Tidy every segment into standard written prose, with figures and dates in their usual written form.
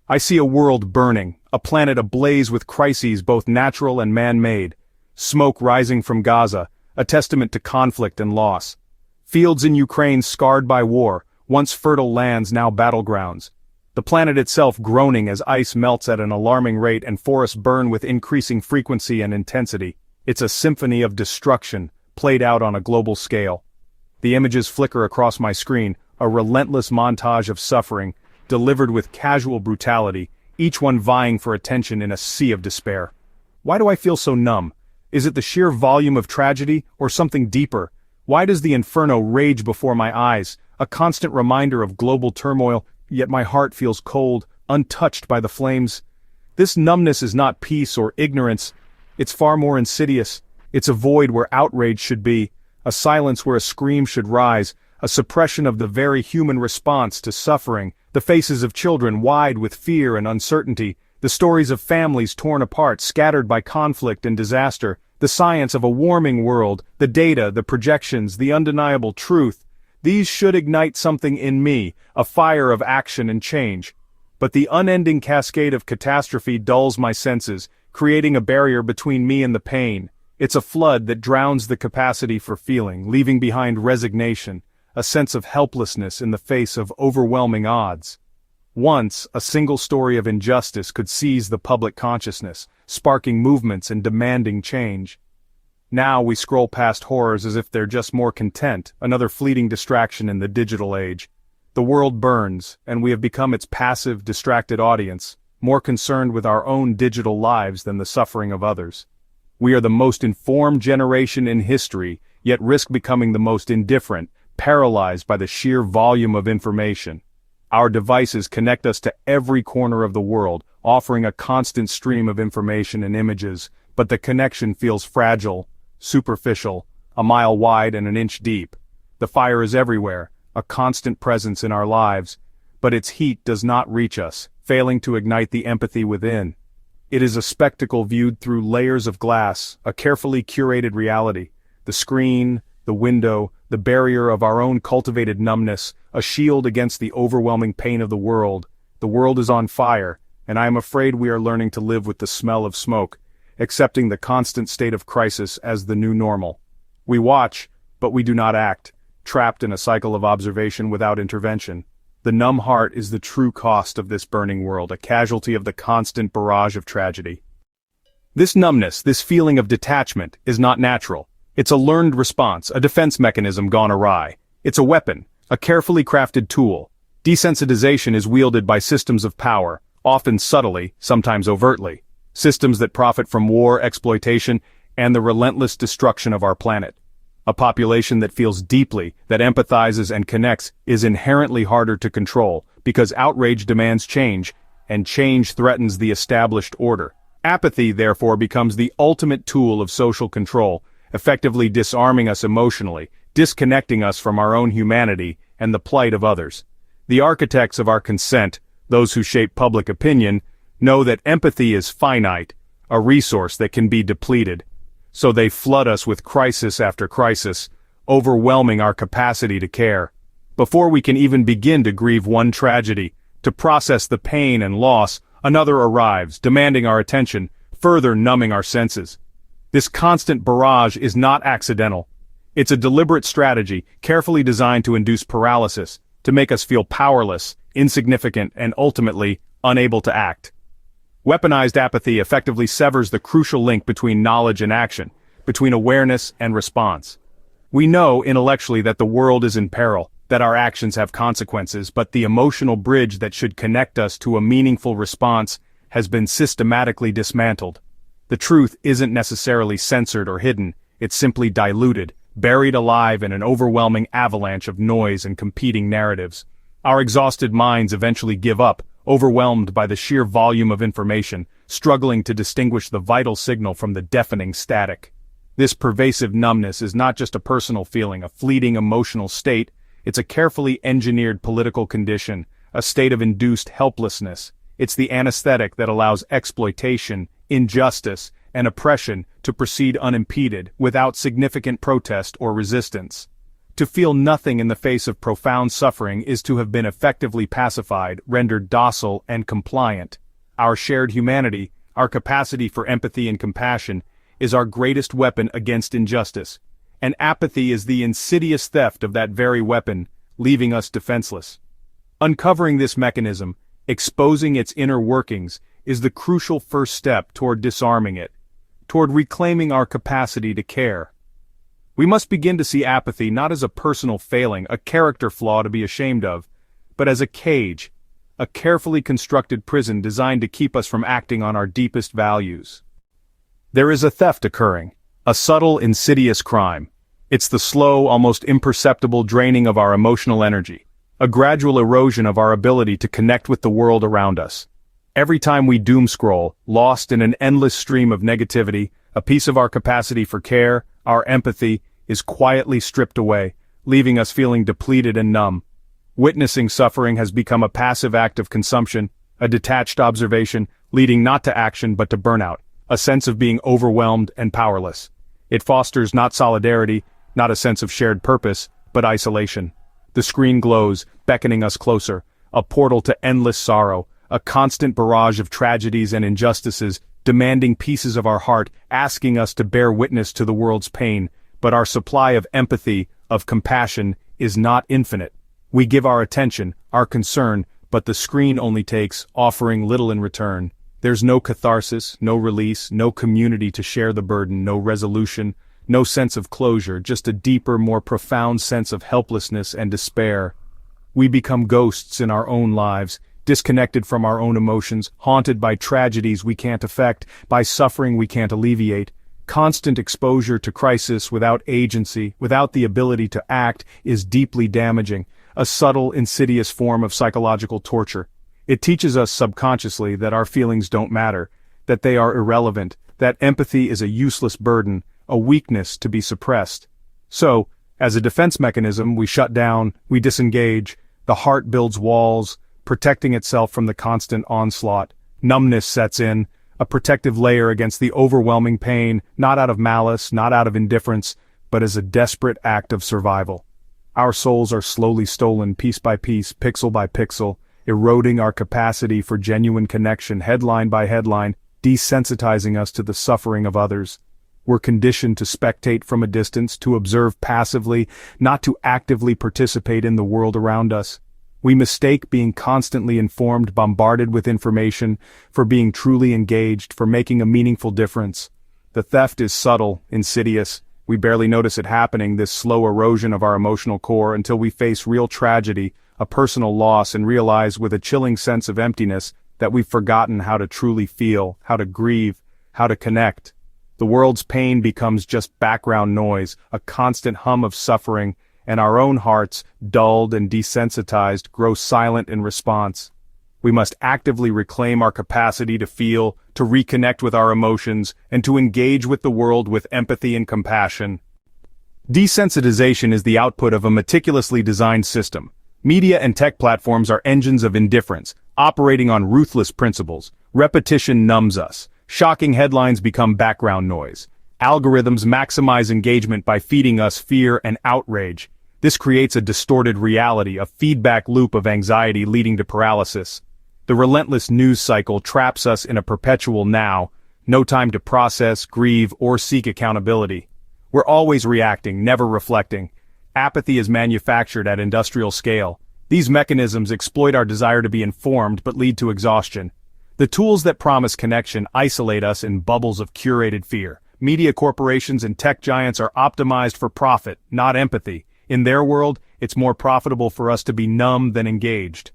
I see a world burning, a planet ablaze with crises both natural and man-made. Smoke rising from Gaza, a testament to conflict and loss. Fields in Ukraine scarred by war, once fertile lands now battlegrounds. The planet itself groaning as ice melts at an alarming rate and forests burn with increasing frequency and intensity. It's a symphony of destruction, played out on a global scale. The images flicker across my screen, a relentless montage of suffering, delivered with casual brutality, each one vying for attention in a sea of despair. Why do I feel so numb? Is it the sheer volume of tragedy, or something deeper? Why does the inferno rage before my eyes, a constant reminder of global turmoil, yet my heart feels cold, untouched by the flames? This numbness is not peace or ignorance. It's far more insidious. It's a void where outrage should be, a silence where a scream should rise, a suppression of the very human response to suffering, the faces of children wide with fear and uncertainty, the stories of families torn apart, scattered by conflict and disaster, the science of a warming world, the data, the projections, the undeniable truth. These should ignite something in me, a fire of action and change. But the unending cascade of catastrophe dulls my senses, creating a barrier between me and the pain. It's a flood that drowns the capacity for feeling, leaving behind resignation, a sense of helplessness in the face of overwhelming odds. Once, a single story of injustice could seize the public consciousness, sparking movements and demanding change. Now we scroll past horrors as if they're just more content, another fleeting distraction in the digital age. The world burns, and we have become its passive, distracted audience, more concerned with our own digital lives than the suffering of others. We are the most informed generation in history, yet risk becoming the most indifferent, paralyzed by the sheer volume of information. Our devices connect us to every corner of the world, offering a constant stream of information and images, but the connection feels fragile, superficial, a mile wide and an inch deep. The fire is everywhere, a constant presence in our lives, but its heat does not reach us, failing to ignite the empathy within. It is a spectacle viewed through layers of glass, a carefully curated reality. The screen, the window, the barrier of our own cultivated numbness, a shield against the overwhelming pain of the world. The world is on fire, and I am afraid we are learning to live with the smell of smoke, accepting the constant state of crisis as the new normal. We watch, but we do not act, trapped in a cycle of observation without intervention. The numb heart is the true cost of this burning world, a casualty of the constant barrage of tragedy. This numbness, this feeling of detachment, is not natural. It's a learned response, a defense mechanism gone awry. It's a weapon, a carefully crafted tool. Desensitization is wielded by systems of power, often subtly, sometimes overtly. Systems that profit from war, exploitation, and the relentless destruction of our planet. A population that feels deeply, that empathizes and connects, is inherently harder to control, because outrage demands change, and change threatens the established order. Apathy, therefore, becomes the ultimate tool of social control, effectively disarming us emotionally, disconnecting us from our own humanity and the plight of others. The architects of our consent, those who shape public opinion, know that empathy is finite, a resource that can be depleted. So they flood us with crisis after crisis, overwhelming our capacity to care. Before we can even begin to grieve one tragedy, to process the pain and loss, another arrives, demanding our attention, further numbing our senses. This constant barrage is not accidental. It's a deliberate strategy, carefully designed to induce paralysis, to make us feel powerless, insignificant, and ultimately, unable to act. Weaponized apathy effectively severs the crucial link between knowledge and action, between awareness and response. We know intellectually that the world is in peril, that our actions have consequences, but the emotional bridge that should connect us to a meaningful response has been systematically dismantled. The truth isn't necessarily censored or hidden, it's simply diluted, buried alive in an overwhelming avalanche of noise and competing narratives. Our exhausted minds eventually give up, overwhelmed by the sheer volume of information, struggling to distinguish the vital signal from the deafening static. This pervasive numbness is not just a personal feeling, a fleeting emotional state, it's a carefully engineered political condition, a state of induced helplessness. It's the anesthetic that allows exploitation, injustice, and oppression to proceed unimpeded, without significant protest or resistance. To feel nothing in the face of profound suffering is to have been effectively pacified, rendered docile and compliant. Our shared humanity, our capacity for empathy and compassion, is our greatest weapon against injustice. And apathy is the insidious theft of that very weapon, leaving us defenseless. Uncovering this mechanism, exposing its inner workings, is the crucial first step toward disarming it, toward reclaiming our capacity to care. We must begin to see apathy not as a personal failing, a character flaw to be ashamed of, but as a cage, a carefully constructed prison designed to keep us from acting on our deepest values. There is a theft occurring, a subtle, insidious crime. It's the slow, almost imperceptible draining of our emotional energy, a gradual erosion of our ability to connect with the world around us. Every time we doomscroll, lost in an endless stream of negativity, a piece of our capacity for care, our empathy, is quietly stripped away, leaving us feeling depleted and numb. Witnessing suffering has become a passive act of consumption, a detached observation, leading not to action but to burnout, a sense of being overwhelmed and powerless. It fosters not solidarity, not a sense of shared purpose, but isolation. The screen glows, beckoning us closer, a portal to endless sorrow, a constant barrage of tragedies and injustices, demanding pieces of our heart, asking us to bear witness to the world's pain. But our supply of empathy, of compassion, is not infinite. We give our attention, our concern, but the screen only takes, offering little in return. There's no catharsis, no release, no community to share the burden, no resolution, no sense of closure, just a deeper, more profound sense of helplessness and despair. We become ghosts in our own lives, disconnected from our own emotions, haunted by tragedies we can't affect, by suffering we can't alleviate. Constant exposure to crisis without agency, without the ability to act, is deeply damaging, a subtle, insidious form of psychological torture. It teaches us subconsciously that our feelings don't matter, that they are irrelevant, that empathy is a useless burden, a weakness to be suppressed. So, as a defense mechanism, we shut down, we disengage, the heart builds walls, protecting itself from the constant onslaught. Numbness sets in, a protective layer against the overwhelming pain, not out of malice, not out of indifference, but as a desperate act of survival. Our souls are slowly stolen piece by piece, pixel by pixel, eroding our capacity for genuine connection, headline by headline, desensitizing us to the suffering of others. We're conditioned to spectate from a distance, to observe passively, not to actively participate in the world around us. We mistake being constantly informed, bombarded with information, for being truly engaged, for making a meaningful difference. The theft is subtle, insidious. We barely notice it happening, this slow erosion of our emotional core, until we face real tragedy, a personal loss, and realize with a chilling sense of emptiness that we've forgotten how to truly feel, how to grieve, how to connect. The world's pain becomes just background noise, a constant hum of suffering, and our own hearts, dulled and desensitized, grow silent in response. We must actively reclaim our capacity to feel, to reconnect with our emotions, and to engage with the world with empathy and compassion. Desensitization is the output of a meticulously designed system. Media and tech platforms are engines of indifference, operating on ruthless principles. Repetition numbs us. Shocking headlines become background noise. Algorithms maximize engagement by feeding us fear and outrage. This creates a distorted reality, a feedback loop of anxiety leading to paralysis. The relentless news cycle traps us in a perpetual now, no time to process, grieve, or seek accountability. We're always reacting, never reflecting. Apathy is manufactured at industrial scale. These mechanisms exploit our desire to be informed but lead to exhaustion. The tools that promise connection isolate us in bubbles of curated fear. Media corporations and tech giants are optimized for profit, not empathy. In their world, it's more profitable for us to be numb than engaged.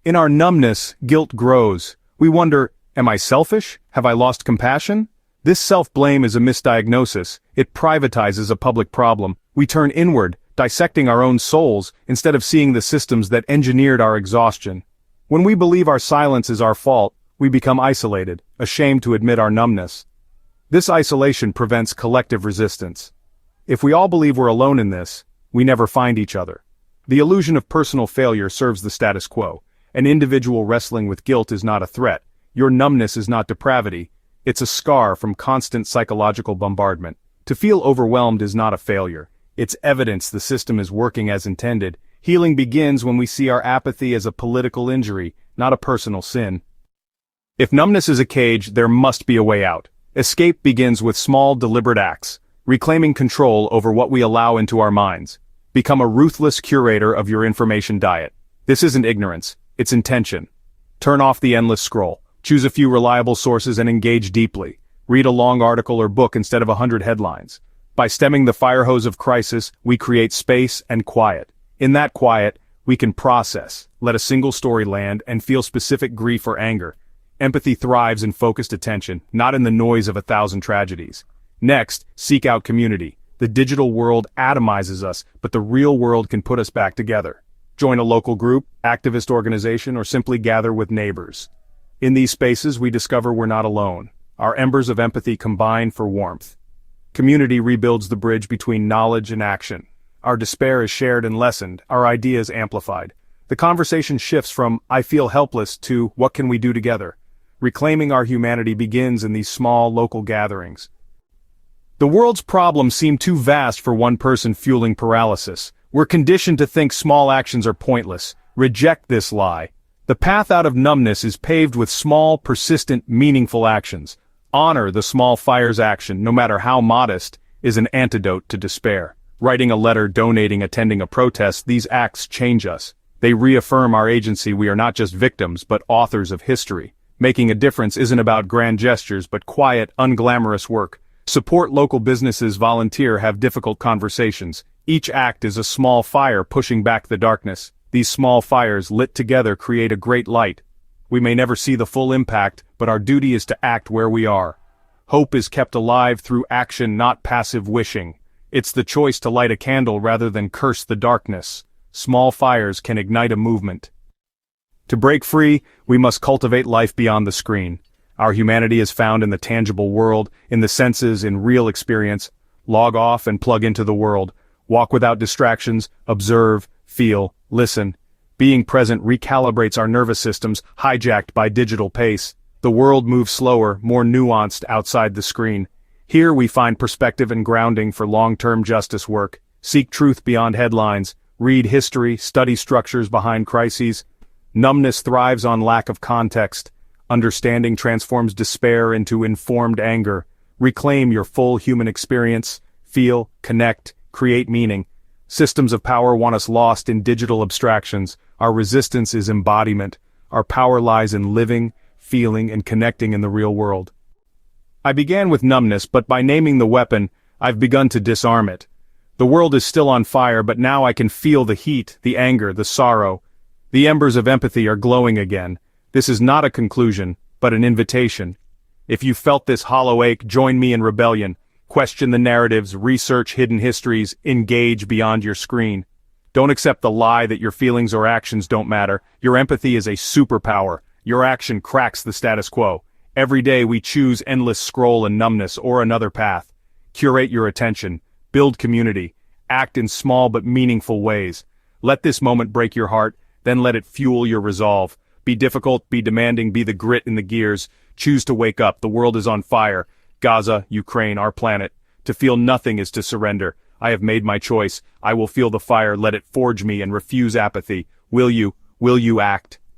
In our numbness, guilt grows. We wonder, am I selfish? Have I lost compassion? This self-blame is a misdiagnosis. It privatizes a public problem. We turn inward, dissecting our own souls, instead of seeing the systems that engineered our exhaustion. When we believe our silence is our fault, we become isolated, ashamed to admit our numbness. This isolation prevents collective resistance. If we all believe we're alone in this, we never find each other. The illusion of personal failure serves the status quo. An individual wrestling with guilt is not a threat. Your numbness is not depravity. It's a scar from constant psychological bombardment. To feel overwhelmed is not a failure. It's evidence the system is working as intended. Healing begins when we see our apathy as a political injury, not a personal sin. If numbness is a cage, there must be a way out. Escape begins with small, deliberate acts, reclaiming control over what we allow into our minds. Become a ruthless curator of your information diet. This isn't ignorance, it's intention. Turn off the endless scroll. Choose a few reliable sources and engage deeply. Read a long article or book instead of 100 headlines. By stemming the fire hose of crisis, we create space and quiet. In that quiet, we can process, let a single story land, and feel specific grief or anger. Empathy thrives in focused attention, not in the noise of 1,000 tragedies. Next, seek out community. The digital world atomizes us, but the real world can put us back together. Join a local group, activist organization, or simply gather with neighbors. In these spaces, we discover we're not alone. Our embers of empathy combine for warmth. Community rebuilds the bridge between knowledge and action. Our despair is shared and lessened, our ideas amplified. The conversation shifts from, "I feel helpless," to, "What can we do together?" Reclaiming our humanity begins in these small, local gatherings. The world's problems seem too vast for one person fueling paralysis. We're conditioned to think small actions are pointless. Reject this lie. The path out of numbness is paved with small, persistent, meaningful actions. Honor the small fire's action, no matter how modest, is an antidote to despair. Writing a letter, donating, attending a protest, these acts change us. They reaffirm our agency. We are not just victims, but authors of history. Making a difference isn't about grand gestures, but quiet, unglamorous work. Support local businesses, volunteer, have difficult conversations. Each act is a small fire pushing back the darkness. These small fires lit together create a great light. We may never see the full impact, but our duty is to act where we are. Hope is kept alive through action, not passive wishing. It's the choice to light a candle rather than curse the darkness. Small fires can ignite a movement. To break free, we must cultivate life beyond the screen. Our humanity is found in the tangible world, in the senses, in real experience. Log off and plug into the world. Walk without distractions, observe, feel, listen. Being present recalibrates our nervous systems, hijacked by digital pace. The world moves slower, more nuanced outside the screen. Here we find perspective and grounding for long-term justice work. Seek truth beyond headlines. Read history, study structures behind crises. Numbness thrives on lack of context. Understanding transforms despair into informed anger. Reclaim your full human experience. Feel, connect, create meaning. Systems of power want us lost in digital abstractions. Our resistance is embodiment. Our power lies in living, feeling, and connecting in the real world. I began with numbness, but by naming the weapon, I've begun to disarm it. The world is still on fire, but now I can feel the heat, the anger, the sorrow. The embers of empathy are glowing again. This is not a conclusion, but an invitation. If you felt this hollow ache, join me in rebellion. Question the narratives, research hidden histories, engage beyond your screen. Don't accept the lie that your feelings or actions don't matter. Your empathy is a superpower. Your action cracks the status quo. Every day we choose endless scroll and numbness or another path. Curate your attention. Build community. Act in small but meaningful ways. Let this moment break your heart, then let it fuel your resolve. Be difficult, be demanding, be the grit in the gears. Choose to wake up. The world is on fire. Gaza, Ukraine, our planet. To feel nothing is to surrender. I have made my choice. I will feel the fire. Let it forge me and refuse apathy. Will you act?